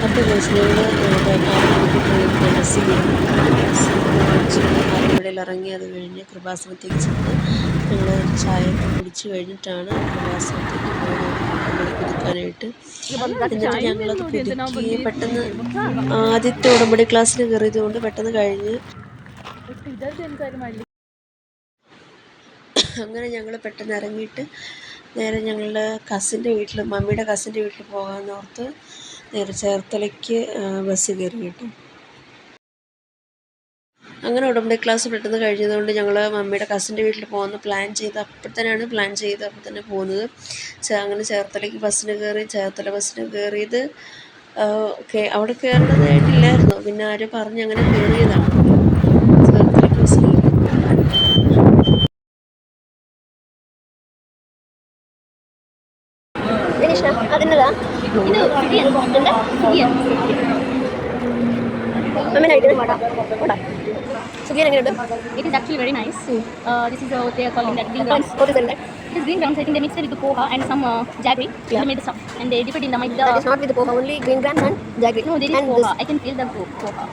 അപ്പോൾ ഞങ്ങൾ ആലപ്പുഴയ്ക്ക് പോയി ബസ്സിൽ ബസ്സിൽ 4 ഇറങ്ങി. അത് കഴിഞ്ഞ് കൃപാസനത്തേക്ക് ചെന്ന് ഞങ്ങൾ ചായയൊക്കെ കുടിച്ച് കഴിഞ്ഞിട്ടാണ് കൃപാസനത്തേക്ക് പോകുന്നത് ഉടമ്പടി പുതുക്കാനായിട്ട്. എന്നിട്ട് ഞങ്ങളത് പുതുക്കി പെട്ടെന്ന് ആദ്യത്തെ ഉടമ്പടി ക്ലാസ്സിന് കയറിയത് കൊണ്ട് പെട്ടെന്ന് കഴിഞ്ഞ്. അങ്ങനെ ഞങ്ങൾ പെട്ടെന്ന് ഇറങ്ങിയിട്ട് നേരെ ഞങ്ങളുടെ കസിൻ്റെ വീട്ടിൽ, മമ്മിയുടെ കസിൻ്റെ വീട്ടിൽ പോകാമെന്ന് ഓർത്ത് നേരെ ചേർത്തലയ്ക്ക് ബസ് കയറി കിട്ടും. അങ്ങനെ ഉടമ്പടി ക്ലാസ് പെട്ടെന്ന് കഴിഞ്ഞതുകൊണ്ട് ഞങ്ങൾ മമ്മിയുടെ കസിൻ്റെ വീട്ടിൽ പോകുന്ന പ്ലാൻ ചെയ്ത് അപ്പോൾ തന്നെ പോകുന്നത്. അങ്ങനെ ചേർത്തലയ്ക്ക് ബസ്സിന് കയറി. ചേർത്തല ബസ്സിന് കയറിയത് അവിടെ കയറേണ്ടതായിട്ടില്ലായിരുന്നു, പിന്നെ ആരും പറഞ്ഞ് അങ്ങനെ കയറിയതാണ്. ചേർത്തലയ്ക്ക് ബസ്സിന് കയറി. It is actually very nice. This is what they are calling that green grounds. What is in that? It is green grounds. I think they mixed it with the poha and some jaggery. Yeah. They made the stuff and they dip it in the maida. That is not with the poha, only green grams and jaggery. No, there is and poha. This. I can feel the poha.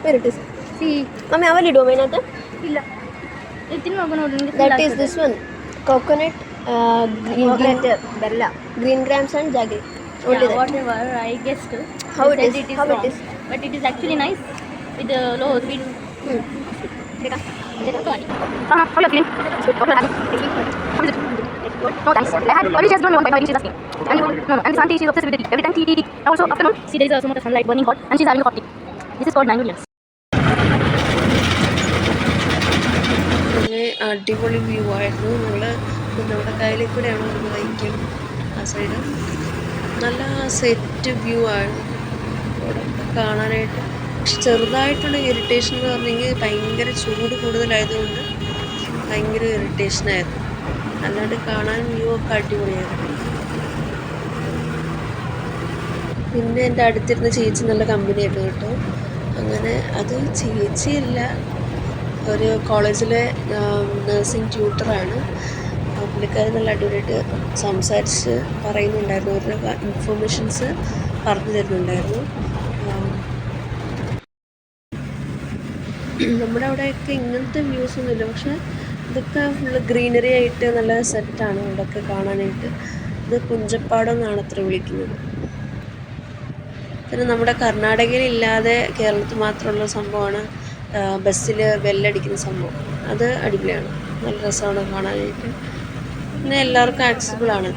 Where it is? See. Mami, avalli do mainata? Illa. That is this one. Coconut, bella, green grams and jaggery. Only that. Whatever I guessed. How it is? How it is? But it is actually nice with the low sweet. How are you feeling? How is it? No thanks. I had already just done one by my she's asking. And this auntie, she's obsessed with it. Every time tea. Also afternoon, see there is so much sunlight burning hot and she's having a hot tea. This is called Mangoolians. അടിപൊളി view ആയിരുന്നു. നമ്മുടെ കയ്യിലേക്ക് കൂടെയാണ് ഒരു വൈക്കും ആ side. നല്ല set view ആണ് അവിടെ കാണാനായിട്ട്. പക്ഷെ ചെറുതായിട്ടുള്ള ഇറിറ്റേഷൻ എന്ന് പറഞ്ഞെങ്കിൽ ഭയങ്കര ചൂട് കൂടുതലായതുകൊണ്ട് ഭയങ്കര ഇറിറ്റേഷനായിരുന്നു. അല്ലാണ്ട് കാണാൻ വ്യൂ ഒക്കെ അടിപൊളിയായിരുന്നു. പിന്നെ എൻ്റെ അടുത്തിരുന്ന ചേച്ചി നല്ല കമ്പനിയായിട്ട് കേട്ടോ. അങ്ങനെ അത് ചേച്ചിയല്ല, ഒരു കോളേജിലെ നഴ്സിംഗ് ട്യൂട്ടറാണ്. പുള്ളിക്കാരി നല്ല അടിപൊളിയായിട്ട് സംസാരിച്ച് പറയുന്നുണ്ടായിരുന്നു, അവരുടെ ഇൻഫോർമേഷൻസ് പറഞ്ഞു തരുന്നുണ്ടായിരുന്നു. നമ്മുടെ അവിടെയൊക്കെ ഇങ്ങനത്തെ വ്യൂസൊന്നുമില്ല, പക്ഷേ ഇതൊക്കെ ഫുള്ള് ഗ്രീനറി ആയിട്ട് നല്ല സെറ്റാണ് ഇവിടെയൊക്കെ കാണാനായിട്ട്. ഇത് കുഞ്ചപ്പാടം എന്നാണ് അത്ര വിളിക്കുന്നത്. പിന്നെ നമ്മുടെ കർണാടകയിലില്ലാതെ കേരളത്തിൽ മാത്രമുള്ള സംഭവമാണ് ബസ്സിൽ ബെല്ലടിക്കുന്ന സംഭവം. അത് അടിപൊളിയാണ്, നല്ല രസമാണ് കാണാനായിട്ട്. പിന്നെ എല്ലാവർക്കും ആക്സസിബിളാണ്.